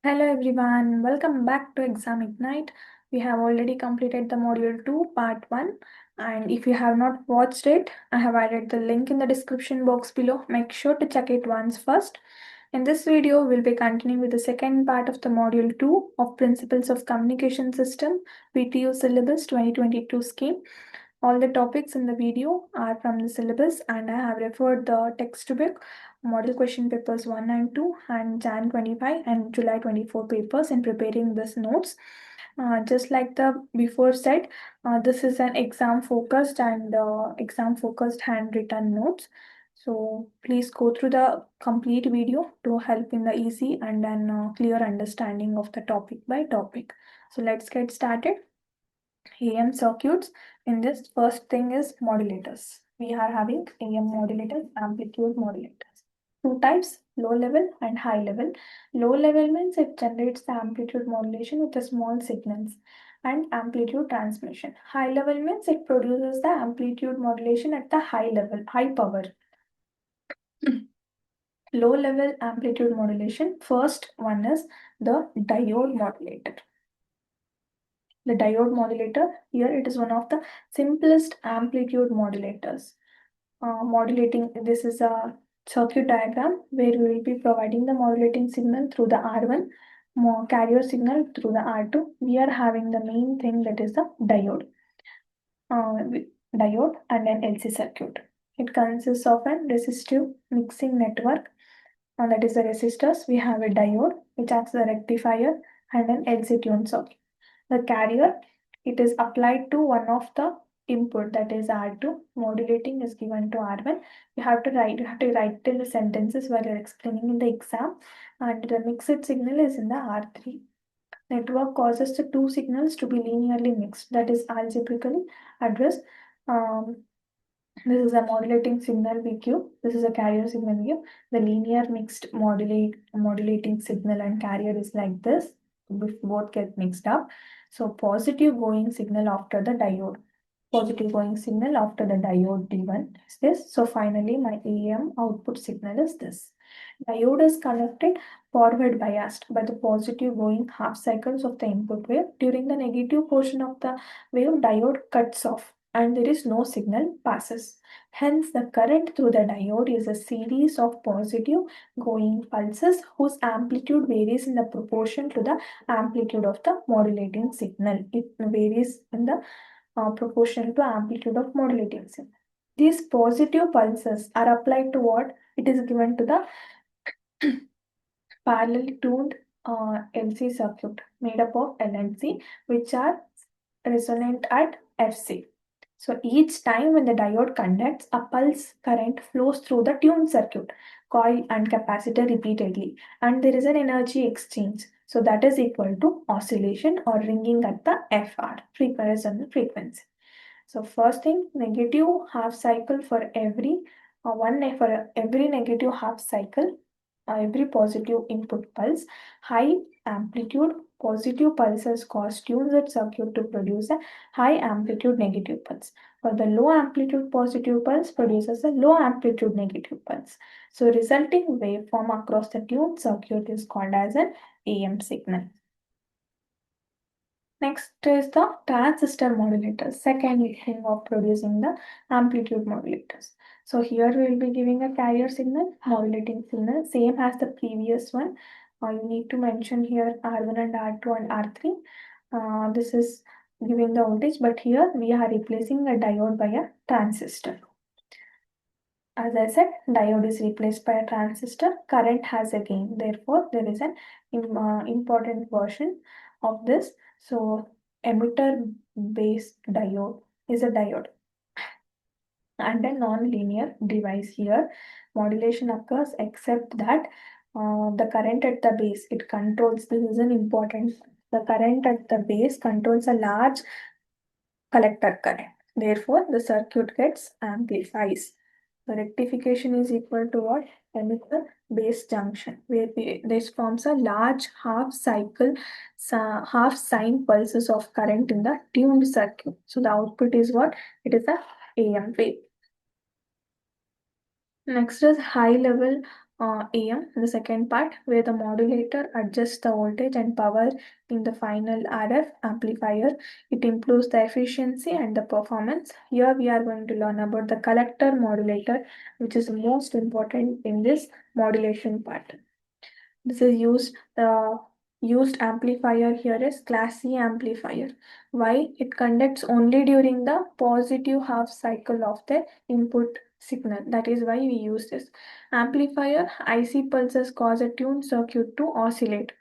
Hello everyone, welcome back to Exam Ignite. We have already completed the module 2 part 1, and if you have not watched it, I have added the link in the description box below. Make sure to check it once first. In this video, we'll be continuing with the second part of the module 2 of Principles of Communication System VTU syllabus 2022 scheme. All the topics in the video are from the syllabus, and I have referred the textbook, model question papers 1 and 2, and Jan 25 and July 24 papers in preparing this notes. Just like the before said, this is an exam focused and exam focused handwritten notes. So please go through the complete video to help in the easy and then clear understanding of the topic by topic. So let's get started. AM circuits. In this, first thing is modulators. We are having AM modulators, amplitude modulators. Two types, low level and high level. Low level means it generates the amplitude modulation with the small signals and amplitude transmission. High level means it produces the amplitude modulation at the high level, high power. Low level amplitude modulation. First one is the diode modulator. The diode modulator, here it is one of the simplest amplitude modulators. This is a circuit diagram where we will be providing the modulating signal through the R1, carrier signal through the R2. We are having the main thing, that is the diode. Diode and an LC circuit. It consists of a resistive mixing network, and that is the resistors. We have a diode which acts as a rectifier and an LC tune circuit. The carrier, it is applied to one of the input, that is R2. Modulating is given to R1. You have to write in the sentences while you're explaining in the exam. And the mixed signal is in the R3. Network causes the two signals to be linearly mixed, that is algebraically addressed. This is a modulating signal VQ. This is a carrier signal VQ. The linear mixed modulating signal and carrier is like this. Both get mixed up. So positive going signal after the diode. Positive going signal after the diode D1 is this. So finally my AM output signal is this. Diode is conducted forward biased by the positive going half cycles of the input wave. During the negative portion of the wave, diode cuts off and there is no signal passes. Hence, the current through the diode is a series of positive going pulses whose amplitude varies in the proportion to the amplitude of the modulating signal. It varies in the proportional to amplitude of modulating signal. These positive pulses are applied to what? It is given to the parallel tuned LC circuit made up of LNC, which are resonant at FC. So each time when the diode conducts, a pulse current flows through the tuned circuit, coil and capacitor repeatedly, and there is an energy exchange. So that is equal to oscillation or ringing at the FR, resonant frequency. So first thing, negative half cycle for every every negative half cycle, every positive input pulse, high amplitude positive pulses cause tune the circuit to produce a high amplitude negative pulse. For the low amplitude positive pulse produces a low amplitude negative pulse. So resulting waveform across the tuned circuit is called as an AM signal. Next is the transistor modulators, second thing of producing the amplitude modulators. So here we will be giving a carrier signal, modulating signal, same as the previous one. You need to mention here R1 and R2 and R3. This is giving the voltage, but here we are replacing a diode by a transistor. As I said, diode is replaced by a transistor. Current has a gain. Therefore, there is an important version of this. So, emitter-based diode is a diode and a non-linear device. Here, modulation occurs except that the current at the base, it controls, this is an important, the current at the base controls a large collector current. Therefore, the circuit gets amplifies. The rectification is equal to what? Emitter base junction, where this forms a large half sine pulses of current in the tuned circuit. So the output is what? It is a AM wave. Next is high level AM, the second part, where the modulator adjusts the voltage and power in the final RF amplifier. It improves the efficiency and the performance. Here we are going to learn about the collector modulator, which is most important in this modulation part. This is used amplifier here is class C amplifier. Why? It conducts only during the positive half cycle of the input signal. That is why we use this. Amplifier IC pulses cause a tuned circuit to oscillate.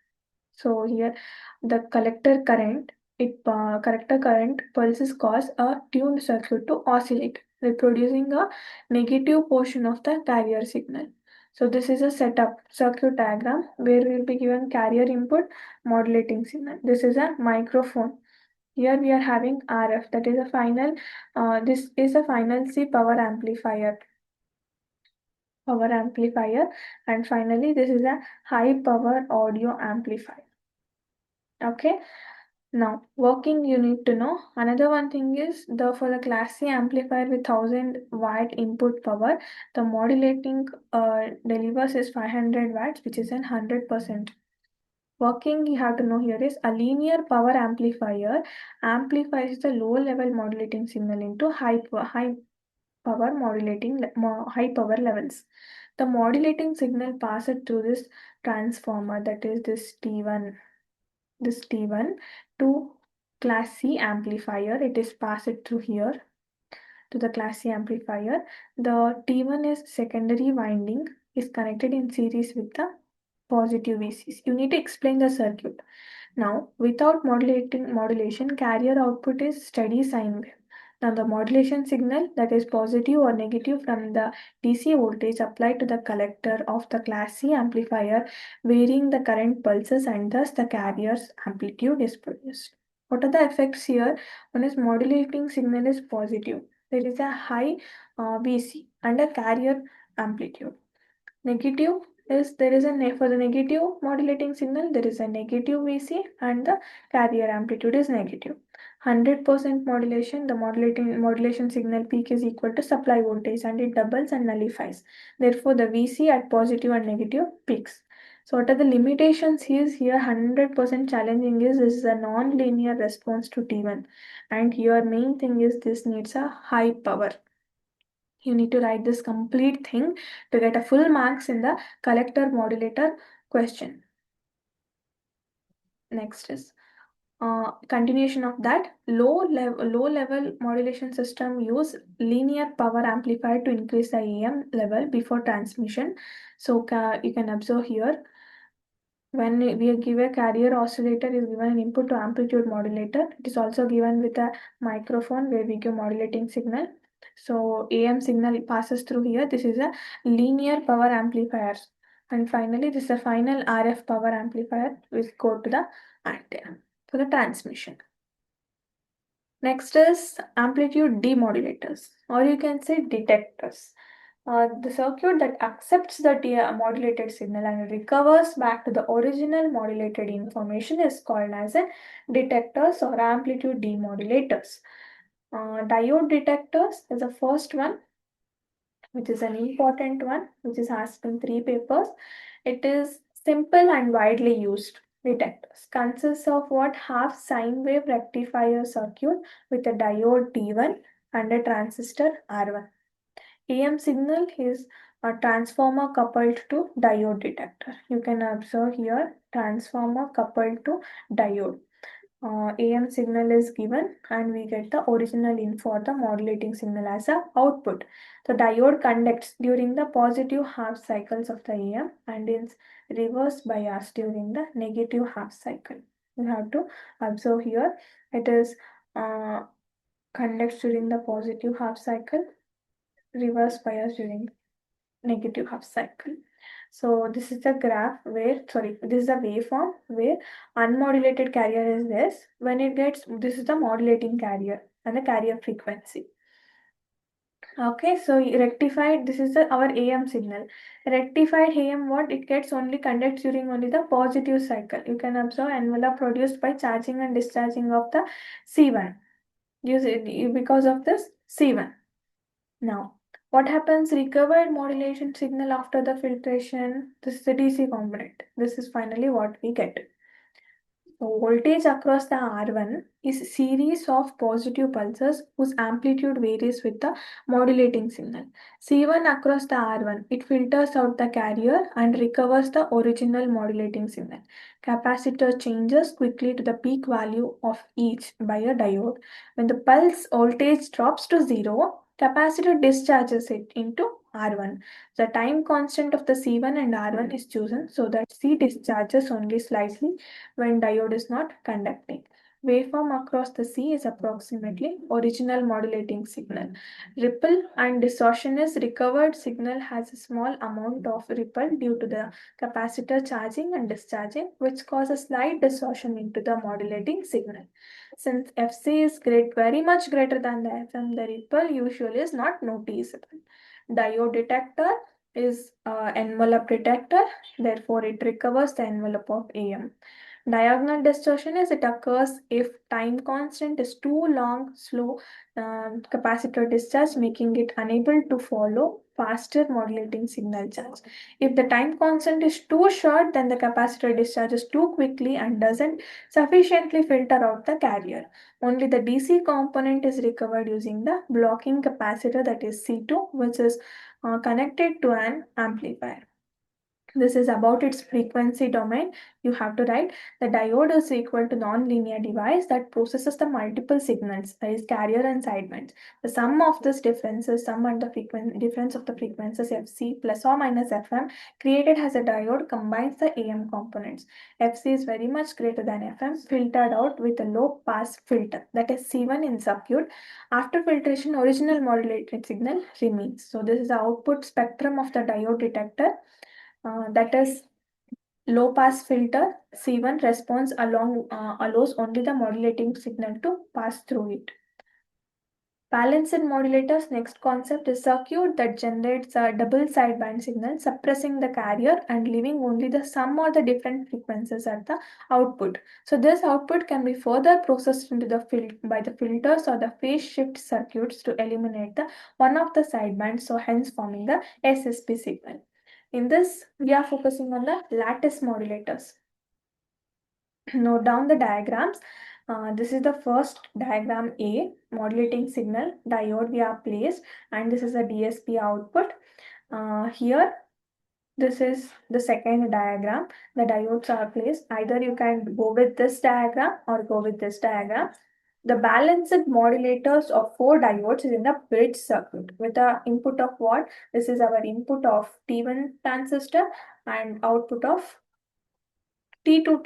So here the collector current pulses cause a tuned circuit to oscillate, reproducing a negative portion of the carrier signal. So this is a setup circuit diagram where we will be given carrier input modulating signal. This is a microphone. Here we are having RF, that is a final. This is a final C power amplifier. And finally this is a high power audio amplifier. Okay. Now, working you need to know. Another one thing is for the class C amplifier with 1000 watt input power, the modulating delivers is 500 watts, which is 100%. Working you have to know here is a linear power amplifier amplifies the low level modulating signal into high power levels. The modulating signal passes through this transformer, that is this T1 to class C amplifier. It is passed through here to the class C amplifier. The T1 is secondary winding is connected in series with the positive VCs. You need to explain the circuit. Now, without modulation, carrier output is steady sine wave. Now, the modulation signal, that is positive or negative from the DC voltage applied to the collector of the class C amplifier, varying the current pulses, and thus the carrier's amplitude is produced. What are the effects here? One is modulating signal is positive. There is a high VC and a carrier amplitude. Negative is there is for the negative modulating signal, there is a negative VC and the carrier amplitude is negative. 100% modulation, the modulation signal peak is equal to supply voltage and it doubles and nullifies. Therefore, the VC at positive and negative peaks. So what are the limitations here? 100% challenging is this is a non-linear response to T1, and here main thing is this needs a high power. You need to write this complete thing to get a full marks in the collector modulator question. Next is continuation of that. Low level modulation system use linear power amplifier to increase the AM level before transmission. So you can observe here, when we give a carrier oscillator is given an input to amplitude modulator. It is also given with a microphone where we give modulating signal. So AM signal passes through here. This is a linear power amplifier. And finally, this is a final RF power amplifier which go to the antenna for the transmission. Next is amplitude demodulators, or you can say detectors. The circuit that accepts the modulated signal and recovers back to the original modulated information is called as a detectors or amplitude demodulators. Diode detectors is the first one, which is an important one, which is asked in 3 papers. It is simple and widely used. Detectors consists of what half sine wave rectifier circuit with a diode T1 and a transistor R1. AM signal is a transformer coupled to diode detector. You can observe here transformer coupled to diode. AM signal is given and we get the original info or the modulating signal as a output. The diode conducts during the positive half cycles of the AM and is reverse bias during the negative half cycle. You have to observe here. It is conducts during the positive half cycle, reverse bias during negative half cycle. So this is the graph where, this is the waveform where unmodulated carrier is this. When it gets, this is the modulating carrier and the carrier frequency. Okay, so rectified, this is our AM signal. Rectified AM, what it gets only conducts during only the positive cycle. You can observe envelope produced by charging and discharging of the C1. Because of this C1. Now, What happens? Recovered modulation signal after the filtration. This is the DC component. This is finally what we get. So voltage across the R1 is a series of positive pulses whose amplitude varies with the modulating signal. C1 across the R1, it filters out the carrier and recovers the original modulating signal. Capacitor changes quickly to the peak value of each by a diode. When the pulse voltage drops to zero, capacitor discharges it into R1. The time constant of the C1 and R1 is chosen so that C discharges only slightly when diode is not conducting. Waveform across the C is approximately original modulating signal. Ripple and distortion is recovered signal has a small amount of ripple due to the capacitor charging and discharging, which causes slight distortion into the modulating signal. Since FC is very much greater than the FM, the ripple usually is not noticeable. Diode detector is envelope detector, therefore it recovers the envelope of AM. Diagonal distortion is it occurs if time constant is too long, slow capacitor discharge, making it unable to follow faster modulating signal charge. If the time constant is too short, then the capacitor discharges too quickly and doesn't sufficiently filter out the carrier. Only the DC component is recovered using the blocking capacitor, that is C2, which is connected to an amplifier. This is about its frequency domain. You have to write the diode is equal to non-linear device that processes the multiple signals, that is carrier and sidebands. The sum of this differences, sum and the difference of the frequencies Fc plus or minus Fm created as a diode combines the AM components. Fc is very much greater than Fm, filtered out with a low pass filter, that is C1 in circuit. After filtration, original modulated signal remains. So this is the output spectrum of the diode detector. That is low pass filter. C1 response allows only the modulating signal to pass through it. Balanced modulators, next concept is circuit that generates a double sideband signal, suppressing the carrier and leaving only the sum or the different frequencies at the output. So this output can be further processed into the by the filters or the phase shift circuits to eliminate the one of the sidebands, so hence forming the SSP signal. In this, we are focusing on the lattice modulators. Note down the diagrams. This is the first diagram A, modulating signal, diode we are placed, and this is a DSP output. Here, this is the second diagram. The diodes are placed. Either you can go with this diagram or go with this diagram. The balanced modulators of 4 diodes is in the bridge circuit with the input of what? This is our input of T1 transistor and output of T2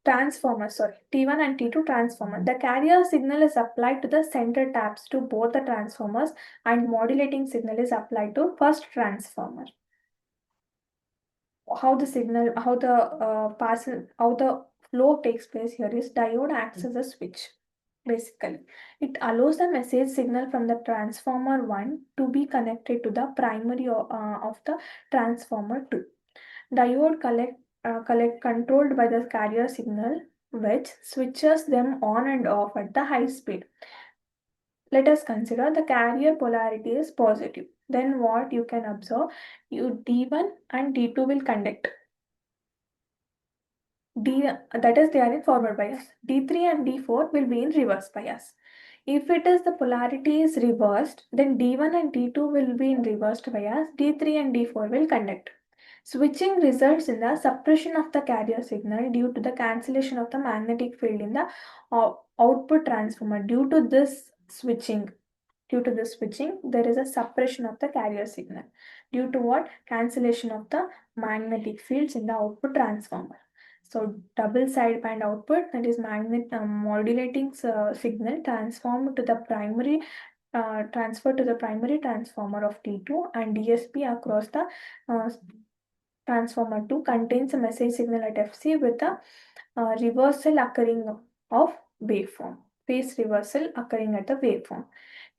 transformer, T1 and T2 transformer. The carrier signal is applied to the center taps to both the transformers and modulating signal is applied to first transformer. How the flow takes place here is diode acts as a switch. Basically, it allows the message signal from the transformer 1 to be connected to the primary of the transformer 2. Diode controlled by the carrier signal, which switches them on and off at the high speed. Let us consider the carrier polarity is positive. Then what you can observe, D1 and D2 will conduct. That is, they are in forward bias. D3 and D4 will be in reverse bias. If it is the polarity is reversed, then D1 and D2 will be in reversed bias. D3 and D4 will conduct. Switching results in the suppression of the carrier signal due to the cancellation of the magnetic field in the output transformer. Due to this switching, there is a suppression of the carrier signal. Due to what? Cancellation of the magnetic fields in the output transformer. So double sideband output, that is modulating signal transformed to the primary transfer to the primary transformer of T2 and DSP across the transformer 2 contains a message signal at FC with a reversal occurring of waveform. Phase reversal occurring at the waveform.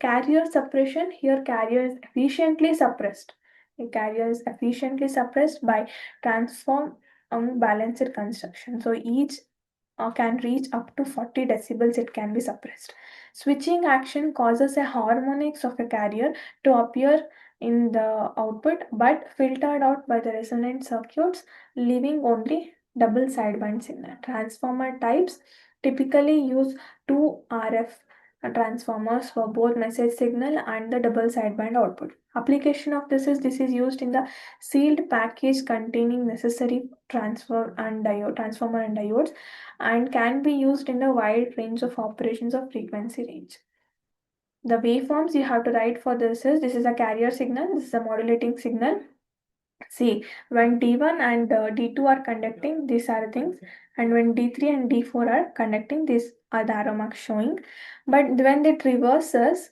Carrier suppression, here carrier is efficiently suppressed. The carrier is efficiently suppressed by transform balanced construction. So each can reach up to 40 decibels, it can be suppressed. Switching action causes a harmonics of a carrier to appear in the output but filtered out by the resonant circuits, leaving only double sideband signal. Transformer types typically use two RF transformers for both message signal and the double sideband output. Application of this is used in the sealed package containing necessary transformer and diodes, and can be used in a wide range of operations of frequency range. The waveforms you have to write for this is a carrier signal, this is a modulating signal. See, when D1 and D2 are conducting, these are things, and when D3 and D4 are conducting, these are the arrow marks showing. But when it reverses,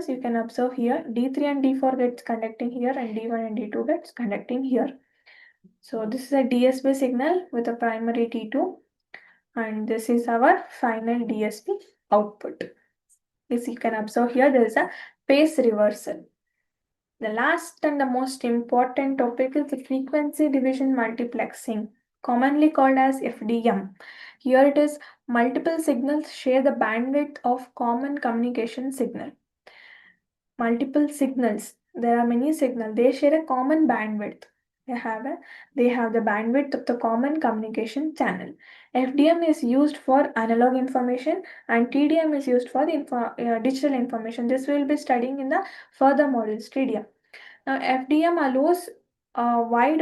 you can observe here D3 and D4 gets conducting here, and D1 and D2 gets conducting here. So this is a DSP signal with a primary T2, and this is our final DSP output. As you can observe here, there is a phase reversal. The last and the most important topic is the frequency division multiplexing, commonly called as FDM. Here it is multiple signals share the bandwidth of common communication signal. Multiple signals, there are many signals, they share a common bandwidth. They have the bandwidth of the common communication channel. FDM is used for analog information and TDM is used for the digital information. This we will be studying in the further modules TDM. Now FDM allows wide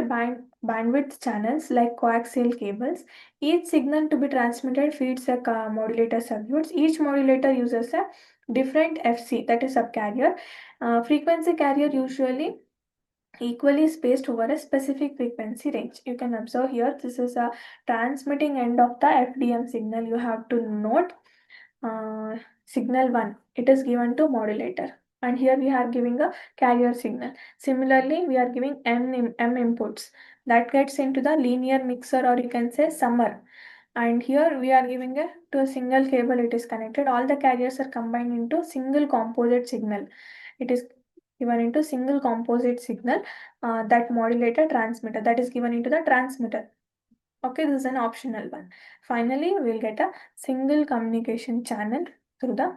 bandwidth channels like coaxial cables. Each signal to be transmitted feeds a modulator circuits. Each modulator uses a different FC, that is subcarrier. Frequency carrier usually equally spaced over a specific frequency range. You can observe here, this is a transmitting end of the FDM signal. You have to note signal 1, it is given to modulator, and here we are giving a carrier signal. Similarly, we are giving M inputs that gets into the linear mixer, or you can say summer, and here we are giving to a single cable, it is connected. All the carriers are combined into single composite signal. It is given into single composite signal, that modulator transmitter, that is given into the transmitter. Okay, this is an optional one. Finally, we'll get a single communication channel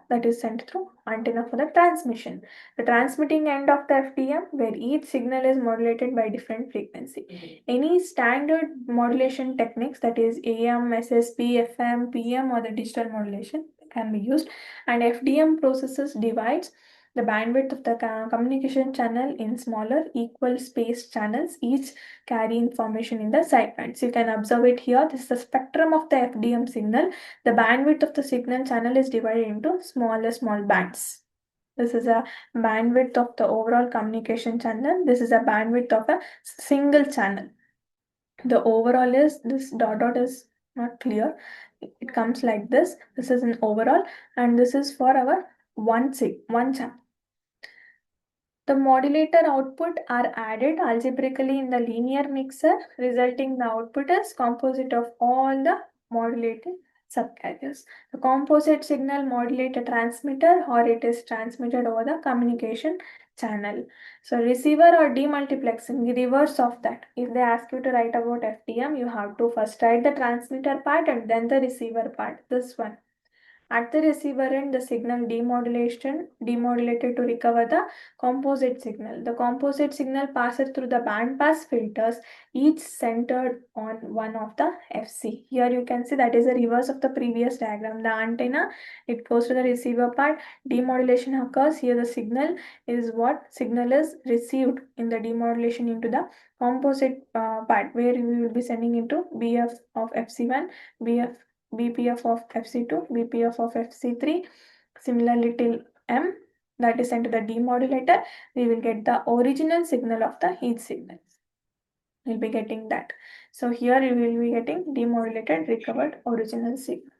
that is sent through antenna for the transmission. The transmitting end of the FDM, where each signal is modulated by different frequency. Any standard modulation techniques, that is AM, SSP, FM, PM, or the digital modulation can be used. And FDM processes divides the bandwidth of the communication channel in smaller equal spaced channels, each carry information in the sidebands. You can observe it here. This is the spectrum of the FDM signal. The bandwidth of the signal channel is divided into small bands. This is a bandwidth of the overall communication channel. This is a bandwidth of a single channel. The overall is, this dot is not clear. It comes like this. This is an overall, and this is for our one channel. The modulator output are added algebraically in the linear mixer, resulting the output is composite of all the modulated subcarriers. The composite signal modulate a transmitter, or it is transmitted over the communication channel. So receiver or demultiplexing, the reverse of that. If they ask you to write about FDM, you have to first write the transmitter part and then the receiver part. This one. At the receiver end, the signal demodulated to recover the composite signal. The composite signal passes through the bandpass filters, each centered on one of the FC. Here you can see that is the reverse of the previous diagram. The antenna, it goes to the receiver part, demodulation occurs. Here the signal is received in the demodulation into the composite part, where we will be sending into BF of FC1, BPF of FC2, BPF of FC3. Similarly till M, that is sent to the demodulator, we will get the original signal of the each signal. We'll be getting that. So here we will be getting demodulated recovered original signal.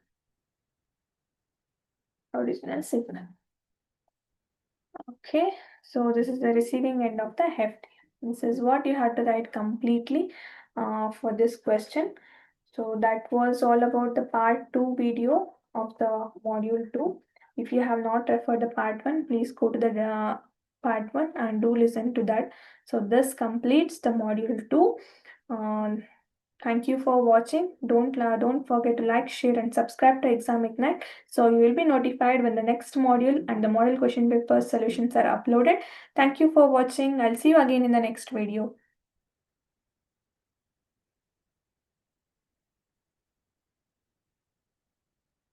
Okay, so this is the receiving end of the FD. This is what you have to write completely for this question. So that was all about the part 2 video of the module 2. If you have not referred the part 1, please go to the part 1 and do listen to that. So this completes the module 2. Thank you for watching. Don't forget to like, share, and subscribe to Exam Ignite, so you will be notified when the next module and the model question paper solutions are uploaded. Thank you for watching. I'll see you again in the next video.